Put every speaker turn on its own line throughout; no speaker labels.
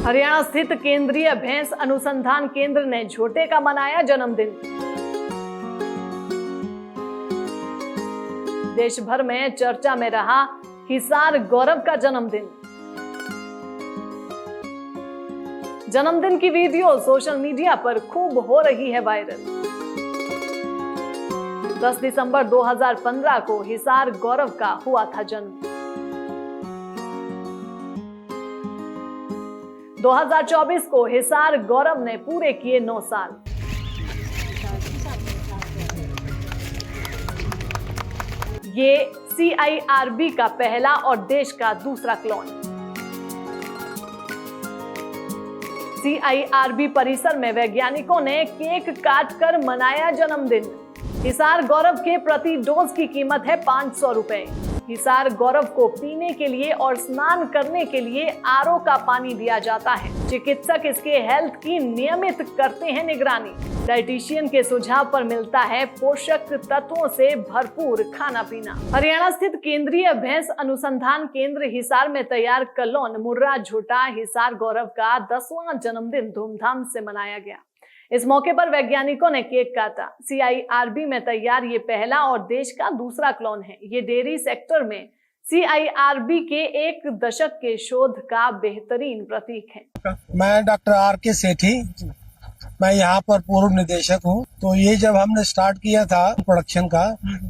हरियाणा स्थित केंद्रीय भैंस अनुसंधान केंद्र ने झोटे का मनाया जन्मदिन। देश भर में चर्चा में रहा हिसार गौरव का जन्मदिन। जन्मदिन की वीडियो सोशल मीडिया पर खूब हो रही है वायरल। 10 दिसंबर 2015 को हिसार गौरव का हुआ था जन्म। 2024 को हिसार गौरव ने पूरे किए 9 साल। ये CIRB का पहला और देश का दूसरा क्लोन। CIRB परिसर में वैज्ञानिकों ने केक काटकर मनाया जन्मदिन। हिसार गौरव के प्रति डोज की कीमत है 500 रुपए। हिसार गौरव को पीने के लिए और स्नान करने के लिए RO का पानी दिया जाता है। चिकित्सक इसके हेल्थ की नियमित करते हैं निगरानी। डाइटिशियन के सुझाव पर मिलता है पोषक तत्वों से भरपूर खाना पीना। हरियाणा स्थित केंद्रीय भैंस अनुसंधान केंद्र हिसार में तैयार कलोन मुर्रा झोटा हिसार गौरव का 10वां जन्मदिन धूमधाम से मनाया गया। इस मौके पर वैज्ञानिकों ने केक काटा। CIRB में तैयार ये पहला और देश का दूसरा क्लोन है। ये डेयरी सेक्टर में CIRB के 1 दशक के शोध का बेहतरीन प्रतीक है।
मैं डॉक्टर RK सेठी, मैं यहाँ पर पूर्व निदेशक हूँ। तो ये जब हमने स्टार्ट किया था प्रोडक्शन का,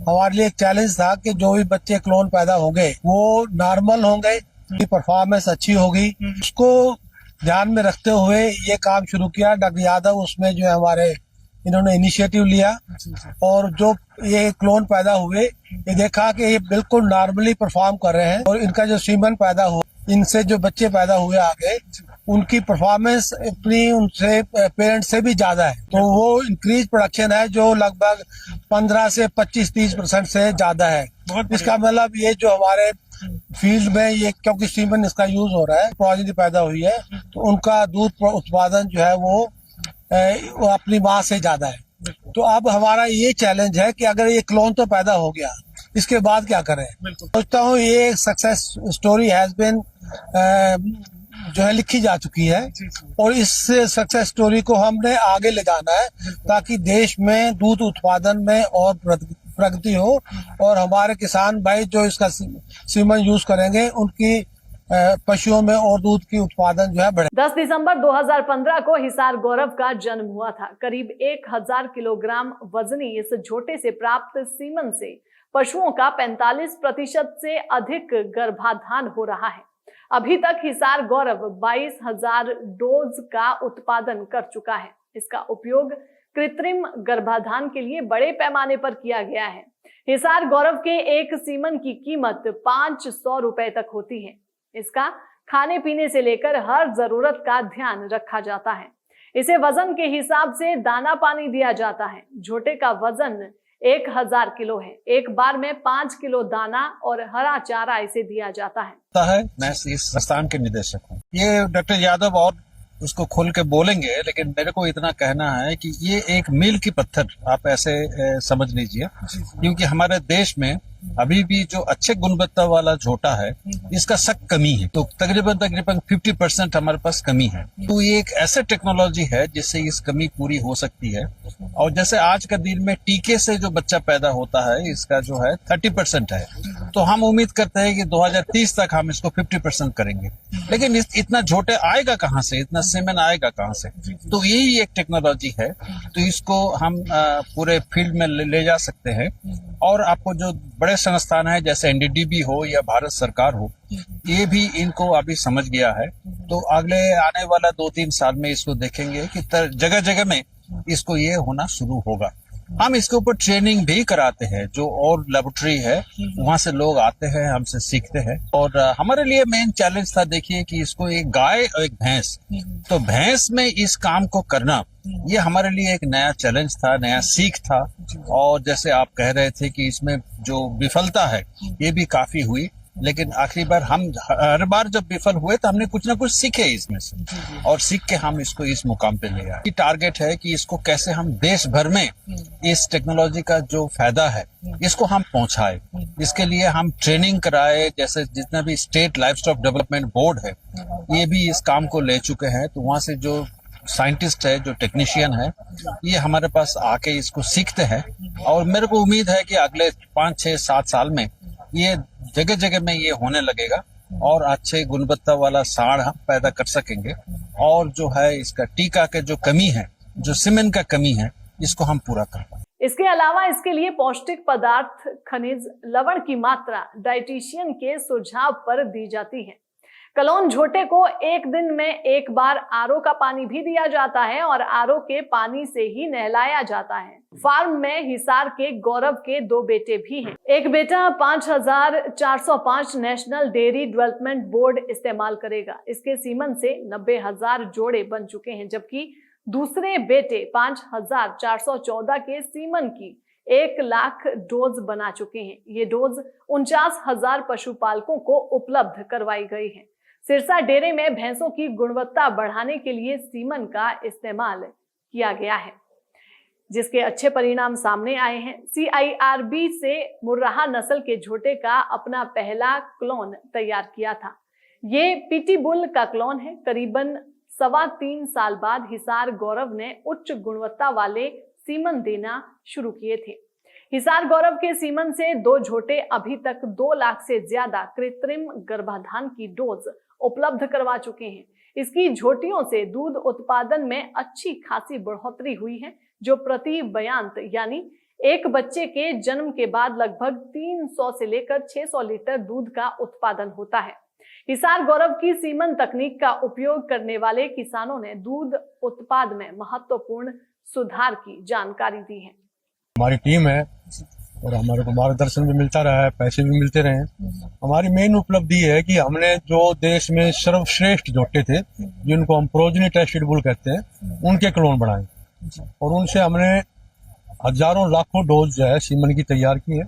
हमारे लिए एक चैलेंज था कि जो भी बच्चे क्लोन पैदा होंगे वो नॉर्मल होंगे, परफॉर्मेंस अच्छी होगी। उसको ध्यान में रखते हुए ये काम शुरू किया। डॉक्टर यादव उसमें जो है हमारे इन्होंने इनिशिएटिव लिया और जो ये क्लोन पैदा हुए ये देखा कि ये बिल्कुल नॉर्मली परफॉर्म कर रहे हैं और इनका जो सीमन पैदा हुआ, इनसे जो बच्चे पैदा हुए आगे, उनकी परफॉर्मेंस अपनी उनसे पेरेंट्स से भी ज्यादा है। तो वो इंक्रीज प्रोडक्शन है जो लगभग 15 से 25-30% से ज्यादा है। इसका मतलब ये जो हमारे फील्ड में ये क्योंकि सीमन इसका यूज हो रहा है, प्रोजेनी पैदा हुई है, तो उनका दूध उत्पादन जो है वो अपनी माँ से ज्यादा है। तो अब हमारा ये चैलेंज है कि अगर ये क्लोन तो पैदा हो गया, इसके बाद क्या करें। सोचता हूँ ये सक्सेस स्टोरी हैज बीन जो है लिखी जा चुकी है और इस सक्सेस स्टोरी को हमने आगे ले जाना है ताकि देश में दूध उत्पादन में और प्रगति हो और हमारे किसान भाई जो इसका सीमन यूज करेंगे उनकी पशुओं में और दूध की उत्पादन जो है बढ़े।
10 दिसंबर 2015 को हिसार गौरव का जन्म हुआ था। करीब 1000 किलोग्राम वजनी इस झोटे से प्राप्त सीमन से पशुओं का 45% से अधिक गर्भाधान हो रहा है। अभी तक हिसार गौरव 22,000 डोज का उत्पादन कर चुका है। इसका उपयोग कृत्रिम गर्भाधान के लिए बड़े पैमाने पर किया गया है। हिसार गौरव के एक सीमन की कीमत 500 रुपए तक होती है। इसका खाने पीने से लेकर हर जरूरत का ध्यान रखा जाता है। इसे वजन के हिसाब से दाना पानी दिया जाता है। झोटे का वजन 1000 किलो है। एक बार में 5 किलो दाना और हरा चारा इसे दिया जाता है।
मैं इस संस्थान के निदेशक हूँ। ये डॉक्टर यादव और उसको खोल के बोलेंगे, लेकिन मेरे को इतना कहना है कि ये एक मील की पत्थर आप ऐसे समझ लीजिए, क्योंकि हमारे देश में अभी भी जो अच्छे गुणवत्ता वाला झोटा है इसका सख्त कमी है। तो तकरीबन 50% हमारे पास कमी है। तो ये एक ऐसा टेक्नोलॉजी है जिससे इस कमी पूरी हो सकती है। और जैसे आज का दिन में टीके से जो बच्चा पैदा होता है इसका जो है 30% है, तो हम उम्मीद करते हैं कि 2030 तक हम इसको 50% करेंगे। लेकिन इतना झोटे आएगा कहाँ से, इतना सीमेन आएगा कहाँ से? तो यही एक टेक्नोलॉजी है। तो इसको हम पूरे फील्ड में ले जा सकते हैं। और आपको जो बड़े संस्थान है जैसे NDDB हो या भारत सरकार हो, ये भी इनको अभी समझ गया है। तो अगले आने वाला 2-3 साल में इसको देखेंगे कि जगह जगह में इसको ये होना शुरू होगा। हम इसके ऊपर ट्रेनिंग भी कराते हैं, जो और लेबोरेटरी है वहां से लोग आते हैं, हमसे सीखते हैं। और हमारे लिए मेन चैलेंज था, देखिए कि इसको एक गाय और एक भैंस, तो भैंस में इस काम को करना ये हमारे लिए एक नया चैलेंज था, नया सीख था। और जैसे आप कह रहे थे कि इसमें जो विफलता है ये भी काफी हुई, लेकिन आखिरी बार हम हर बार जब विफल हुए तो हमने कुछ ना कुछ सीखे इसमें से, और सीख के हम इसको इस मुकाम पे ले आए। टारगेट है कि इसको कैसे हम देश भर में इस टेक्नोलॉजी का जो फायदा है इसको हम पहुंचाए। इसके लिए हम ट्रेनिंग कराए, जैसे जितना भी स्टेट लाइवस्टॉक डेवलपमेंट बोर्ड है ये भी इस काम को ले चुके हैं। तो वहां से जो साइंटिस्ट है, जो टेक्नीशियन है, ये हमारे पास आके इसको सीखते हैं, और मेरे को उम्मीद है कि अगले 5, 6, 7 साल में ये जगह जगह में ये होने लगेगा और अच्छे गुणवत्ता वाला साड़ हम पैदा कर सकेंगे। और जो है इसका टीका के जो कमी है, जो सीमेंट का कमी है, इसको हम पूरा कर पाए।
इसके अलावा इसके लिए पौष्टिक पदार्थ, खनिज, लवण की मात्रा डाइटिशियन के सुझाव पर दी जाती है। कलोन झोटे को एक दिन में एक बार आरओ का पानी भी दिया जाता है और आरओ के पानी से ही नहलाया जाता है। फार्म में हिसार के गौरव के 2 बेटे भी हैं। एक बेटा 5405 नेशनल डेयरी डेवलपमेंट बोर्ड इस्तेमाल करेगा। इसके सीमन से 90,000 जोड़े बन चुके हैं, जबकि दूसरे बेटे 5414 के सीमन की 1 लाख डोज बना चुके हैं। ये डोज 49,000 पशुपालकों को उपलब्ध करवाई गई है। सिरसा डेरे में भैंसों की गुणवत्ता बढ़ाने के लिए सीमन का इस्तेमाल किया गया है, जिसके अच्छे परिणाम सामने आए हैं। CIRB से मुर्राहा नस्ल के झोटे का अपना पहला क्लोन तैयार किया था। ये पीटी बुल का क्लोन है। करीबन 3.25 साल बाद हिसार गौरव ने उच्च गुणवत्ता वाले सीमन देना शुरू किए थे। हिसार गौरव के सीमन से 2 झोटे अभी तक 2 लाख से ज्यादा कृत्रिम गर्भाधान की डोज उपलब्ध करवा चुके हैं। इसकी झोटियों से दूध उत्पादन में अच्छी खासी बढ़ोतरी हुई है, जो प्रति बयांत यानी एक बच्चे के जन्म के बाद लगभग 300 से लेकर 600 लीटर दूध का उत्पादन होता है। हिसार गौरव की सीमन तकनीक का उपयोग करने वाले किसानों ने दूध उत्पाद में महत्वपूर्ण सुधार की जानकारी दी है।
हमारी टीम है और हमारे को मार्गदर्शन भी मिलता रहा है, पैसे भी मिलते रहे। हमारी मेन उपलब्धि है कि हमने जो देश में सर्वश्रेष्ठ झोटे थे, जिनको हम प्रोजनी टेस्टेड बुल कहते हैं, उनके क्लोन बनाए और उनसे हमने हजारों लाखों डोज जो है सीमन की तैयार की है।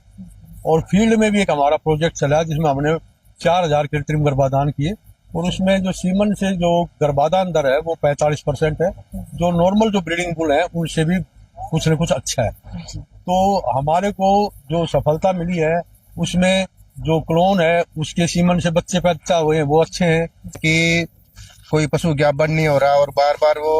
और फील्ड में भी एक हमारा प्रोजेक्ट चला जिसमें हमने 4000 कृत्रिम गर्भाधान किए, और उसमें जो सीमन से जो गर्भाधान दर है वो 45% है, जो नॉर्मल जो ब्रीडिंग बुल है उनसे भी कुछ न कुछ अच्छा है। तो हमारे को जो सफलता मिली है उसमें जो क्लोन है उसके सीमन से बच्चे पैदा हुए हैं वो अच्छे हैं
कि कोई पशु ज्ञापन नहीं हो रहा और बार बार वो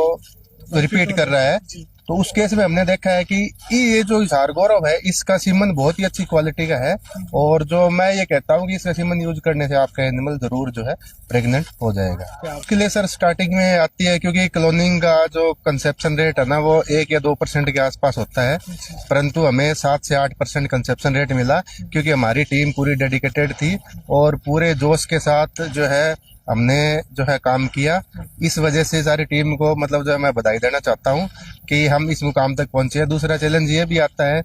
रिपीट कर रहा है। तो उस केस में हमने देखा है कि ये जो हिसार गौरव है इसका सीमन बहुत ही अच्छी क्वालिटी का है, और जो मैं ये कहता हूँ कि इसका सीमन यूज करने से आपका एनिमल जरूर जो है प्रेग्नेंट हो जाएगा। उसके लिए सर स्टार्टिंग में आती है, क्योंकि क्लोनिंग का जो कंसेप्शन रेट है ना वो 1 या 2% के आसपास होता है, परंतु हमें 7 से 8% कंसेप्शन रेट मिला, क्योंकि हमारी टीम पूरी डेडिकेटेड थी और पूरे जोश के साथ जो है हमने जो है काम किया। इस वजह से सारी टीम को मतलब जो है मैं बधाई देना चाहता हूँ कि हम इस मुकाम तक पहुंचे। दूसरा चैलेंज ये भी आता है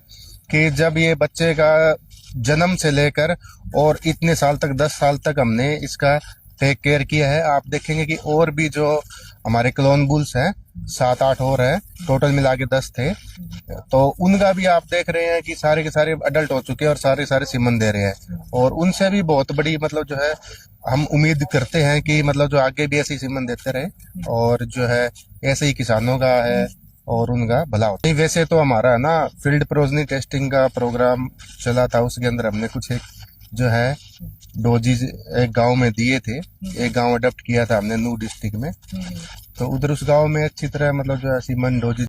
कि जब ये बच्चे का जन्म से लेकर और इतने साल तक 10 साल तक हमने इसका टेक केयर किया है। आप देखेंगे कि और भी जो हमारे क्लोन बुल्स हैं 7-8 और हैं, टोटल मिला के 10 थे, तो उनका भी आप देख रहे हैं कि सारे के सारे अडल्ट हो चुके हैं और सारे सारे सीमन दे रहे हैं, और उनसे भी बहुत बड़ी मतलब जो है हम उम्मीद करते हैं कि मतलब जो आगे भी ऐसे सीमन देते रहे और जो है ऐसे ही किसानों का है और उनका भला होता है। वैसे तो हमारा ना फील्ड प्रोजनी टेस्टिंग का प्रोग्राम चला था, उसके अंदर हमने कुछ एक जो है डोजीज एक गांव में दिए थे। एक गांव अडॉप्ट किया था हमने नू डिस्ट्रिक्ट में, तो उधर उस गांव में अच्छी तरह मतलब जो है सीमन डोजीज